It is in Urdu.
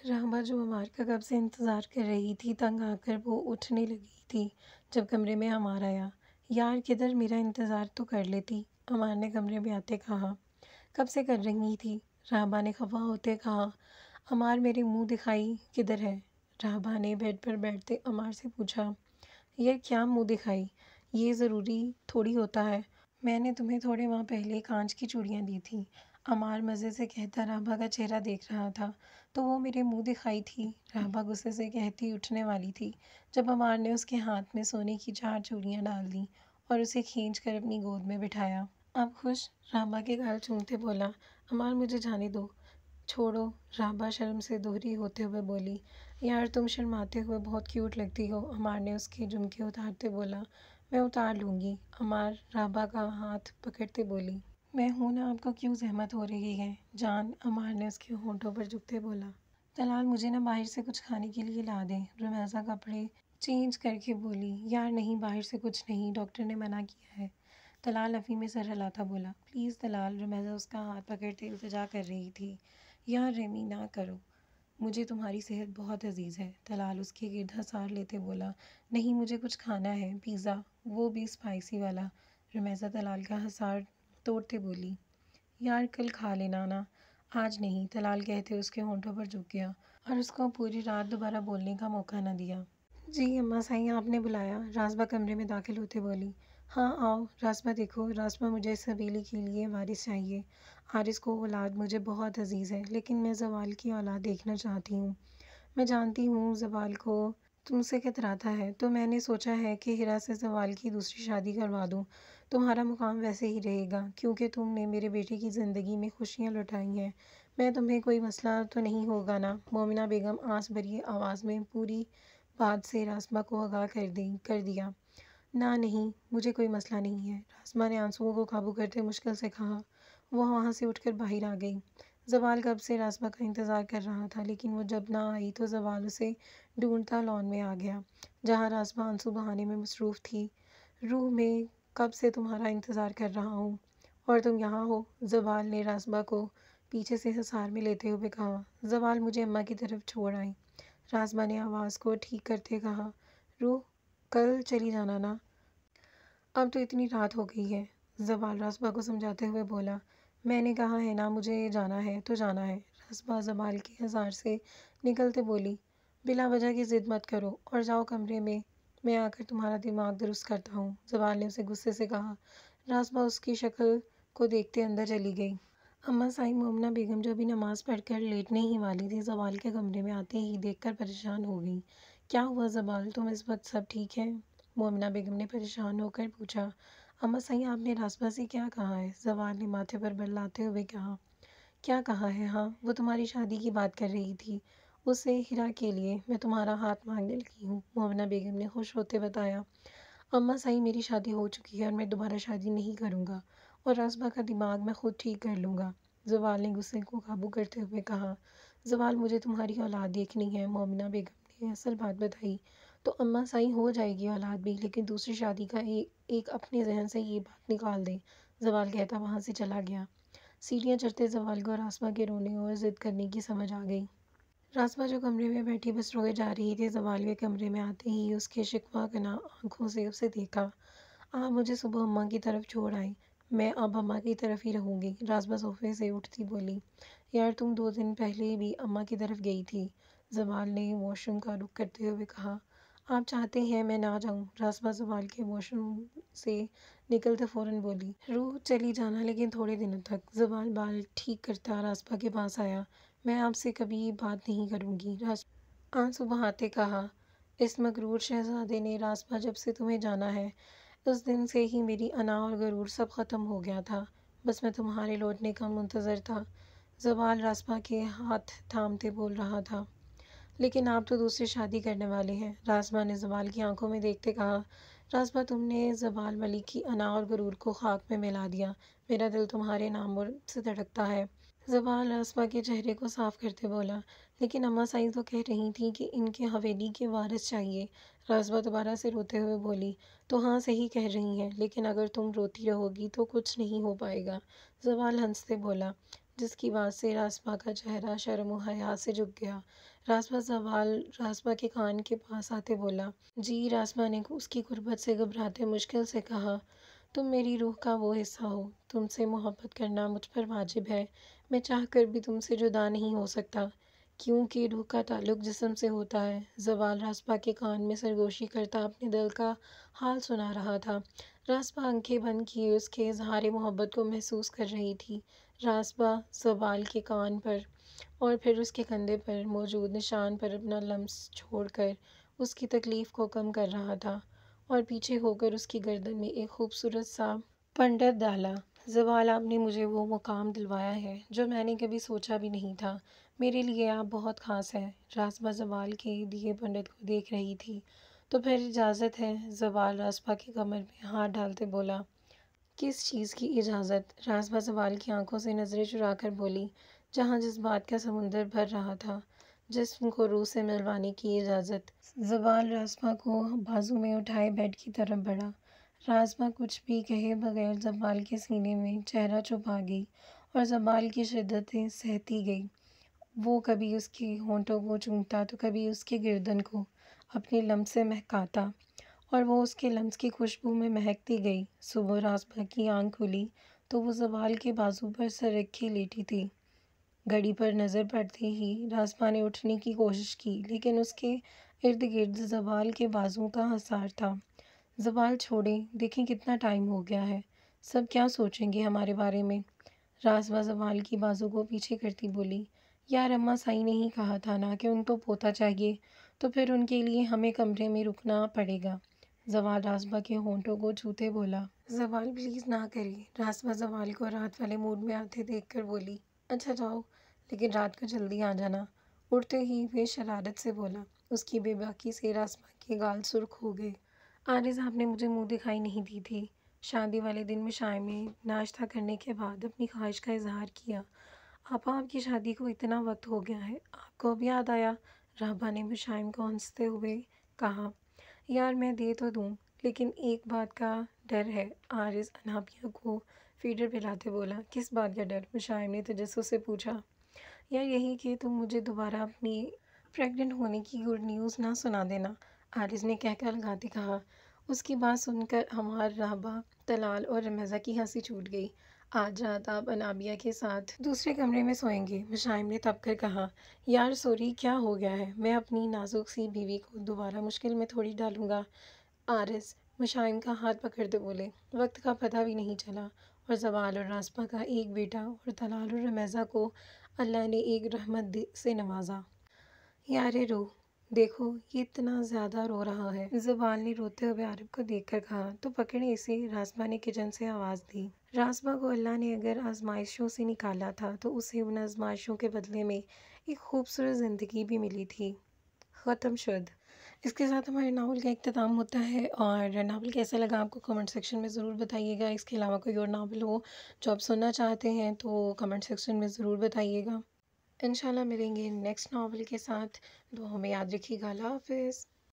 راہبہ جو عمار کا کب سے انتظار کر رہی تھی تنگ آ کر وہ اٹھنے لگی تھی جب کمرے میں عمار آیا۔ یار کدھر، میرا انتظار تو کر لیتی، عمار نے کمرے میں آتے کہا۔ کب سے کر رہی تھی، راہبہ نے خفا ہوتے کہا۔ عمار میرے منہ دکھائی کدھر ہے، راہبہ نے بیڈ پر بیٹھتے عمار سے پوچھا۔ یہ کیا منہ دکھائی، یہ ضروری تھوڑی ہوتا ہے، میں نے تمہیں تھوڑے ماہ پہلے کانچ کی چوڑیاں دی تھیں، عمار مزے سے کہتا راہبہ کا چہرہ دیکھ رہا تھا۔ تو وہ میرے منہ دکھائی تھی، راہبہ غصے سے کہتی اٹھنے والی تھی جب عمار نے اس کے ہاتھ میں سونے کی 4 چوڑیاں ڈال دیں اور اسے کھینچ کر اپنی گود میں بٹھایا۔ اب خوش، راہبہ کے گال چومتے بولا۔ عمار مجھے جانے دو، چھوڑو، راہبہ شرم سے دوہری ہوتے ہوئے بولی۔ یار تم شرماتے ہوئے بہت کیوٹ لگتی ہو، عمار نے اس کے جھمکے اتارتے بولا۔ میں اتار لوں گی، عمار راہبہ کا ہاتھ پکڑتے بولی۔ میں ہوں نا، آپ کو کیوں زحمت ہو رہی ہے جان، عمار نے اس کے ہونٹوں پر جھکتے بولا۔ طلال مجھے نا باہر سے کچھ کھانے کے لیے لا دیں، رمیزہ کپڑے چینج کر کے بولی۔ یار نہیں، باہر سے کچھ نہیں، ڈاکٹر نے منع کیا ہے، طلال افی میں سر ہلاتا بولا۔ پلیز طلال، رمیزہ اس کا ہاتھ پکڑتے التجا کر رہی تھی۔ یار ریمی نہ کرو، مجھے تمہاری صحت بہت عزیز ہے، طلال اس کے گرد حصار لیتے بولا۔ نہیں مجھے کچھ کھانا ہے، پیزا، وہ بھی اسپائسی والا، رمیزہ طلال کا حصار توڑتے بولی۔ یار کل کھا لینا نا، آج نہیں، طلال کہتے اس کے ہونٹوں پر جھک گیا اور اس کو پوری رات دوبارہ بولنے کا موقع نہ دیا۔ جی اماں سائیں آپ نے بلایا، راسبہ کمرے میں داخل ہوتے بولی۔ ہاں آؤ راسبہ، دیکھو راسبہ مجھے اس حویلی کے لیے وارث چاہیے، حارث کو اولاد مجھے بہت عزیز ہے لیکن میں زوال کی اولاد دیکھنا چاہتی ہوں۔ میں جانتی ہوں زوال کو تم سے کتراتا ہے تو میں نے سوچا ہے کہ ہیرا سے زوال کی دوسری شادی کروا دوں، تمہارا مقام ویسے ہی رہے گا کیونکہ تم نے میرے بیٹے کی زندگی میں خوشیاں لوٹائی ہیں۔ میں تمہیں کوئی مسئلہ تو نہیں ہوگا نا، مومنہ بیگم آنس بھری آواز میں پوری بات سے راسبہ کو آگاہ کر دیا۔ نہ نہیں، مجھے کوئی مسئلہ نہیں ہے، راسبہ نے آنسوؤں کو قابو کرتے مشکل سے کہا۔ وہ وہاں سے اٹھ کر باہر آ گئی۔ زوال کب سے راسبہ کا انتظار کر رہا تھا لیکن وہ جب نہ آئی تو زوال اسے ڈھونڈتا لان میں آ گیا جہاں راسبہ آنسو بہانے میں مصروف تھی۔ روح میں کب سے تمہارا انتظار کر رہا ہوں اور تم یہاں ہو، زوال نے راسبہ کو پیچھے سے حصار میں لیتے ہوئے کہا۔ زوال مجھے اماں کی طرف چھوڑ آئیں، راسبہ نے آواز کو ٹھیک کرتے کہا۔ روح کل چلی جانا نا، اب تو اتنی رات ہو گئی ہے، زوال راسبہ کو سمجھاتے ہوئے بولا۔ میں نے کہا ہے نا مجھے جانا ہے تو جانا ہے، راسبہ زوال کے حصار سے نکلتے بولی۔ بلا وجہ کی ضد مت کرو اور جاؤ کمرے میں آ کر تمہارا دماغ درست کرتا ہوں، زوال نے اسے غصے سے کہا۔ راسبہ اس کی شکل کو دیکھتے اندر چلی گئی۔ اماں سائیں مومنہ بیگم جو ابھی نماز پڑھ کر لیٹنے ہی والی تھی زوال کے کمرے میں آتے ہی دیکھ کر پریشان ہو گئیں۔ کیا ہوا زوال، تم اس وقت سب ٹھیک ہے، مومنہ بیگم نے پریشان ہو کر پوچھا۔ اماں سائیں آپ نے راسبہ سے کیا کہا ہے، زوال نے ماتھے پر بل لاتے ہوئے کہا۔ کیا کہا ہے، ہاں وہ تمہاری شادی کی بات کر رہی تھی، اسے ہیرا کے لیے میں تمہارا ہاتھ مانگنے لگی ہوں، مومنہ بیگم نے خوش ہوتے بتایا۔ اماں سائیں میری شادی ہو چکی ہے اور میں دوبارہ شادی نہیں کروں گا اور راسبہ کا دماغ میں خود ٹھیک کر لوں گا، زوال نے غصے کو قابو کرتے ہوئے کہا۔ زوال مجھے تمہاری اولاد دیکھنی ہے، مومنہ بیگم نے اصل بات بتائی۔ تو اماں سائیں ہو جائے گی اولاد بھی، لیکن دوسری شادی کا ایک اپنے ذہن سے یہ بات نکال دیں، زوال کہتا وہاں سے چلا گیا۔ سیڑھیاں چڑھتے زوال کو راسبہ کے رونے اور ضد کرنے کی سمجھ آ گئی۔ راسبہ جو کمرے میں بیٹھی بس روئے جا رہی تھی، زوال کے کمرے میں آتے ہی اس کے شکوہ کناں آنکھوں سے اسے دیکھا۔ آپ مجھے صبح اماں کی طرف چھوڑ آئیں، میں اب اماں کی طرف ہی رہوں گی، راسبہ صوفے سے اٹھتی بولی۔ یار تم 2 دن پہلے بھی اماں کی طرف گئی تھی، زوال نے واش روم کا رخ کرتے ہوئے کہا۔ آپ چاہتے ہیں میں نہ جاؤں، راسبہ زوال کے واش روم سے نکلتے فوراً بولی۔ روح چلی جانا لیکن تھوڑے دنوں تک، زوال بال ٹھیک کرتا راسبہ کے پاس آیا۔ میں آپ سے کبھی بات نہیں کروں گی، راسبہ آنسو بہاتے کہا۔ اس مغرور شہزادے نے، راسبہ جب سے تمہیں جانا ہے اس دن سے ہی میری انا اور غرور سب ختم ہو گیا تھا، بس میں تمہارے لوٹنے کا منتظر تھا، زوال راسبہ کے ہاتھ تھامتے بول رہا تھا۔ لیکن آپ تو دوسری شادی کرنے والے ہیں، راسبہ نے زوال کی آنکھوں میں دیکھتے کہا۔ راسبہ تم نے زوال ملک کی انا اور غرور کو خاک میں ملا دیا، میرا دل تمہارے نام سے دھڑکتا ہے، زوال راسبہ کے چہرے کو صاف کرتے بولا۔ لیکن اماں سائیں تو کہہ رہی تھیں کہ ان کے حویلی کے وارث چاہیے، راسبہ دوبارہ سے روتے ہوئے بولی۔ تو ہاں صحیح کہہ رہی ہیں، لیکن اگر تم روتی رہو گی تو کچھ نہیں ہو پائے گا، زوال ہنستے بولا۔ جس کی بات سے راسبا کا چہرہ شرم و حیا سے جھک گیا۔ راسبا زوال راسبا کے کان کے پاس آتے بولا، جی۔ راسبا نے اس کی غربت سے گھبراتے مشکل سے کہا، تم میری روح کا وہ حصہ ہو، تم سے محبت کرنا مجھ پر واجب ہے، میں چاہ کر بھی تم سے جدا نہیں ہو سکتا، کیونکہ روح کا تعلق جسم سے ہوتا ہے۔ زوال راسبا کے کان میں سرگوشی کرتا اپنے دل کا حال سنا رہا تھا۔ راسبا آنکھیں بند کیے اس کے اظہار محبت کو محسوس کر رہی تھی۔ راسبا زوال کے کان پر اور پھر اس کے کندھے پر موجود نشان پر اپنا لمس چھوڑ کر اس کی تکلیف کو کم کر رہا تھا اور پیچھے ہو کر اس کی گردن میں ایک خوبصورت سا پنڈت ڈالا۔ زوال، آپ نے مجھے وہ مقام دلوایا ہے جو میں نے کبھی سوچا بھی نہیں تھا، میرے لیے آپ بہت خاص ہیں۔ راسبا زوال کے دیے پنڈت کو دیکھ رہی تھی۔ تو پھر اجازت ہے؟ زوال راسبا کی کمر میں ہاتھ ڈالتے بولا۔ کس چیز کی اجازت؟ راسبا زوال کی آنکھوں سے نظریں چرا کر بولی، جہاں جذبات کا سمندر بھر رہا تھا، جسم کو روح سے ملوانے کی اجازت۔ زوال راسبا کو بازو میں اٹھائے بیڈ کی طرف بڑھا۔ راسبا کچھ بھی کہے بغیر زوال کے سینے میں چہرہ چھپا گئی اور زوال کی شدتیں سہتی گئی۔ وہ کبھی اس کے ہونٹوں کو چومتا تو کبھی اس کے گردن کو اپنے لمس سے مہکاتا اور وہ اس کے لمس کی خوشبو میں مہکتی گئی۔ صبح راسبا کی آنکھ کھلی تو وہ زوال کے بازو پر سر رکھے لیٹی تھی۔ گھڑی پر نظر پڑتے ہی راسبا نے اٹھنے کی کوشش کی، لیکن اس کے ارد گرد زوال کے بازوؤں کا حصار تھا۔ زوال، چھوڑیں، دیکھیں کتنا ٹائم ہو گیا ہے، سب کیا سوچیں گے ہمارے بارے میں؟ راسبا زوال کی بازو کو پیچھے کرتی بولی، یار اماں صحیح نہیں کہا تھا نا کہ ان کو پوتا چاہیے، تو پھر ان کے لیے ہمیں کمرے میں رکنا پڑے گا۔ زوال راسبا کے ہونٹوں کو چھوتے بولا۔ زوال، پلیز نہ کریں۔ راسبا زوال کو رات والے موڈ میں آتے دیکھ کر بولی، اچھا جاؤ، لیکن رات کو جلدی آ جانا۔ اٹھتے ہی وہ شرارت سے بولا۔ اس کی بے باکی سے راسبا کے گال سرخ ہو گئے۔ عارض، آپ نے مجھے منہ دکھائی نہیں دی تھی۔ شادی والے دن مشائم نے ناشتہ کرنے کے بعد اپنی خواہش کا اظہار کیا۔ آپا، آپ کی شادی کو اتنا وقت ہو گیا ہے، آپ کو اب یاد آیا؟ رحبا نے مشائم کو ہنستے ہوئے کہا۔ یار میں دے تو دوں، لیکن ایک بات کا ڈر ہے۔ عارض انابیہ کو فیڈر پلاتے بولا۔ کس بات کا ڈر؟ مشائم نے تجسس سے پوچھا۔ یار یہی کہ تم مجھے دوبارہ اپنی پریگننٹ ہونے کی گڈ نیوز نہ سنا دینا، عارض نے کہہ کر لگاتے کہا۔ اس کی بات سن کر ہمار، رحبا، طلال اور رمیزہ کی ہنسی چھوٹ گئی۔ آج رات آپ انابیہ کے ساتھ دوسرے کمرے میں سوئیں گے، مشائم نے تب کر کہا۔ یار سوری، کیا ہو گیا ہے؟ میں اپنی نازک سی بیوی کو دوبارہ مشکل میں تھوڑی ڈالوں گا۔ عارض مشائم کا ہاتھ پکڑتے بولے۔ وقت کا پتہ بھی نہیں چلا اور زوال اور راسبا کا ایک بیٹا اور طلال اور رمیزہ کو اللہ نے ایک رحمت سے نوازا۔ یار روح، دیکھو یہ اتنا زیادہ رو رہا ہے، زوال نے روتے ہوئے عارف کو دیکھ کر کہا۔ تو پکڑیں اسے، راسبا نے کچن سے آواز دی۔ راسبا کو اللہ نے اگر آزمائشوں سے نکالا تھا تو اسے ان آزمائشوں کے بدلے میں ایک خوبصورت زندگی بھی ملی تھی۔ ختم شد۔ اس کے ساتھ ہمارے ناول کا اختتام ہوتا ہے، اور ناول کیسا لگا آپ کو کمنٹ سیکشن میں ضرور بتائیے گا۔ اس کے علاوہ کوئی اور ناول ہو جو آپ سننا چاہتے ہیں تو کمنٹ سیکشن میں ضرور بتائیے گا۔ انشاءاللہ ملیں گے نیکسٹ ناول کے ساتھ، دعاؤں میں یاد رکھیے گا۔ اللہ حافظ۔